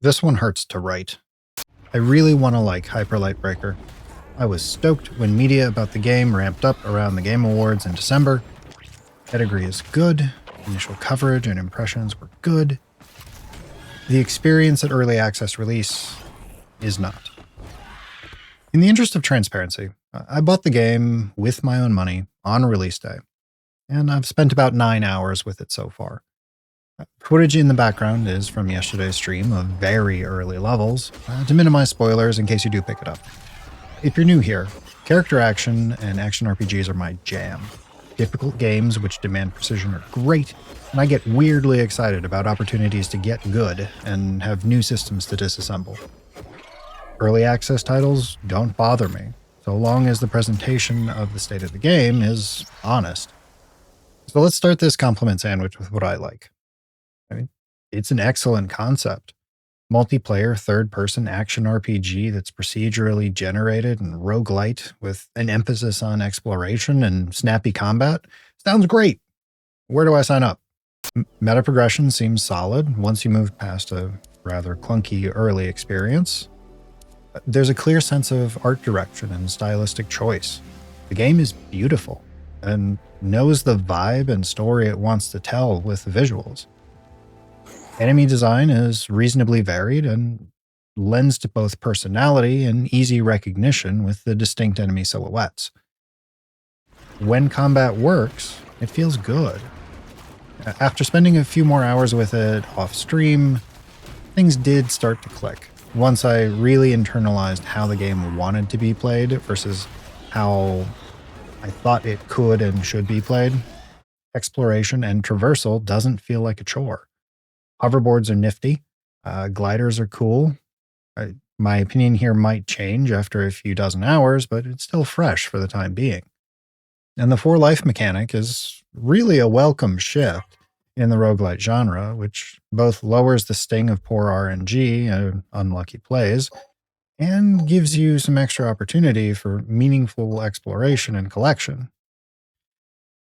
This one hurts to write. I really want to like Hyper Light Breaker. I was stoked when media about the game ramped up around the Game Awards in December. Pedigree is good, initial coverage and impressions were good. The experience at early access release is not. In the interest of transparency, I bought the game with my own money on release day, and I've spent about 9 hours with it so far. Footage in the background is from yesterday's stream of very early levels, to minimize spoilers in case you do pick it up. If you're new here, character action and action RPGs are my jam. Difficult games which demand precision are great, and I get weirdly excited about opportunities to get good and have new systems to disassemble. Early access titles don't bother me, so long as the presentation of the state of the game is honest. So let's start this compliment sandwich with what I like. I mean, it's an excellent concept. Multiplayer, third-person action RPG that's procedurally generated and roguelite with an emphasis on exploration and snappy combat. Sounds great. Where do I sign up? Meta progression seems solid once you move past a rather clunky early experience. There's a clear sense of art direction and stylistic choice. The game is beautiful and knows the vibe and story it wants to tell with the visuals. Enemy design is reasonably varied and lends to both personality and easy recognition with the distinct enemy silhouettes. When combat works, it feels good. After spending a few more hours with it off stream, things did start to click once I really internalized how the game wanted to be played versus how I thought it could and should be played. Exploration and traversal doesn't feel like a chore. Hoverboards are nifty. Gliders are cool. My opinion here might change after a few dozen hours, but it's still fresh for the time being. And the 4-life mechanic is really a welcome shift in the roguelite genre, which both lowers the sting of poor RNG and unlucky plays, and gives you some extra opportunity for meaningful exploration and collection.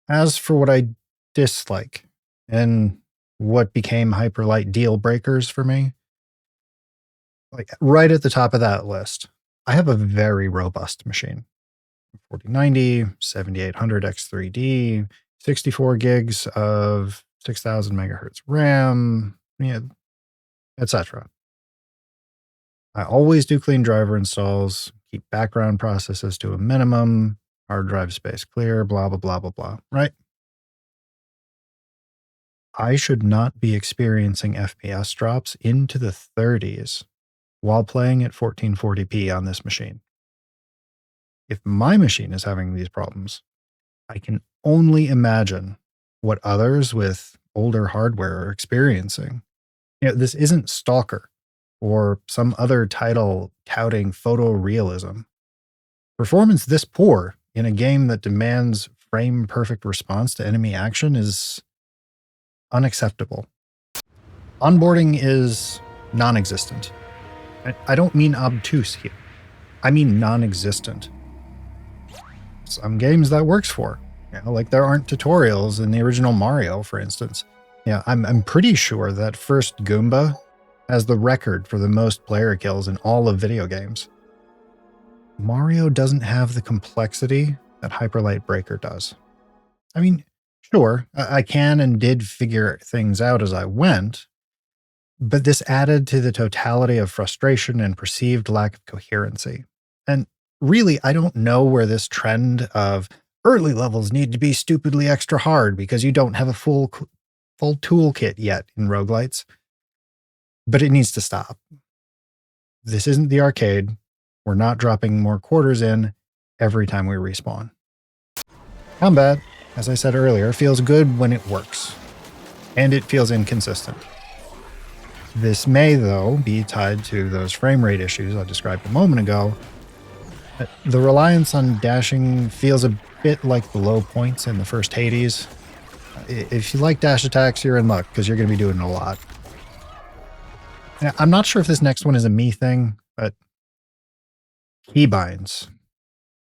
As for what I dislike, and what became hyperlight deal breakers for me, like right at the top of that list, I have a very robust machine. 4090, 7800 X3D, 64 gigs of 6000 megahertz RAM, etc. I always do clean driver installs, keep background processes to a minimum, hard drive space clear, blah, blah, blah, blah, blah, right? I should not be experiencing FPS drops into the 30s while playing at 1440p on this machine. If my machine is having these problems, I can only imagine what others with older hardware are experiencing. This isn't Stalker or some other title touting photorealism. Performance this poor in a game that demands frame-perfect response to enemy action is unacceptable. Onboarding is non-existent. I don't mean obtuse here. I mean non-existent. Some games that works for. Like there aren't tutorials in the original Mario, for instance. I'm pretty sure that first Goomba has the record for the most player kills in all of video games. Mario doesn't have the complexity that Hyper Light Breaker does. I mean, sure, I can and did figure things out as I went, but this added to the totality of frustration and perceived lack of coherency. And really, I don't know where this trend of early levels need to be stupidly extra hard because you don't have a full toolkit yet in roguelites, but it needs to stop. This isn't the arcade. We're not dropping more quarters in every time we respawn. Combat, as I said earlier, feels good when it works, and it feels inconsistent. This may, though, be tied to those frame rate issues I described a moment ago. The reliance on dashing feels a bit like the low points in the first Hades. If you like dash attacks, you're in luck, because you're going to be doing a lot. I'm not sure if this next one is a me thing, but keybinds.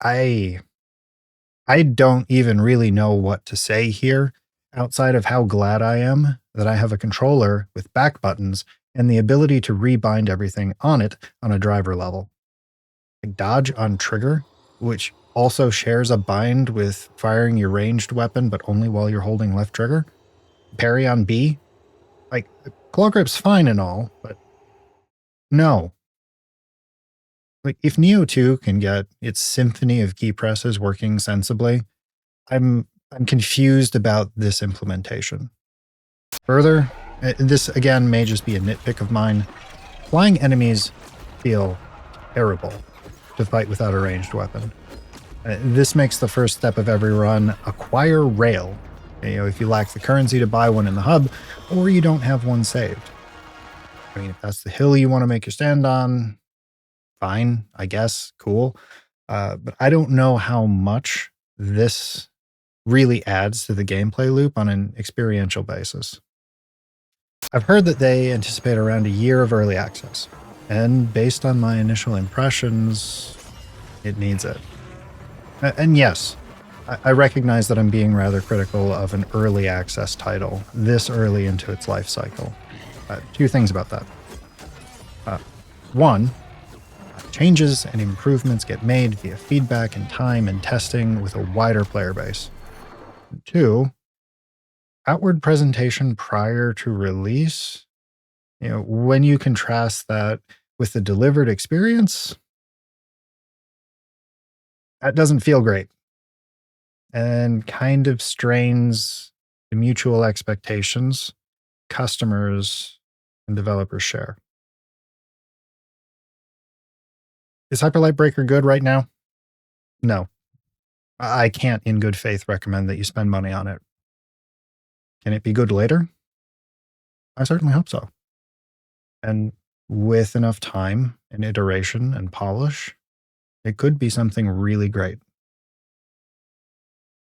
I don't even really know what to say here outside of how glad I am that I have a controller with back buttons and the ability to rebind everything on it on a driver level. Like dodge on trigger, which also shares a bind with firing your ranged weapon, but only while you're holding left trigger. Parry on B. Like, claw grip's fine and all, but no. Like, if Neo 2 can get its symphony of key presses working sensibly, I'm confused about this implementation. Further, this again may just be a nitpick of mine. Flying enemies feel terrible to fight without a ranged weapon. This makes the first step of every run acquire rail. If you lack the currency to buy one in the hub, or you don't have one saved. I mean, if that's the hill you want to make your stand on, fine, I guess, cool. But I don't know how much this really adds to the gameplay loop on an experiential basis. I've heard that they anticipate around a year of early access, and based on my initial impressions, it needs it. And yes, I recognize that I'm being rather critical of an early access title this early into its life cycle. Two things about that. One, changes and improvements get made via feedback and time and testing with a wider player base. Two, outward presentation prior to release. When you contrast that with the delivered experience, that doesn't feel great and kind of strains the mutual expectations customers and developers share. Is Hyperlight Breaker good right now? No. I can't in good faith recommend that you spend money on it. Can it be good later? I certainly hope so. And with enough time and iteration and polish, it could be something really great.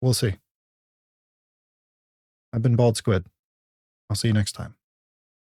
We'll see. I've been BaldSquid. I'll see you next time.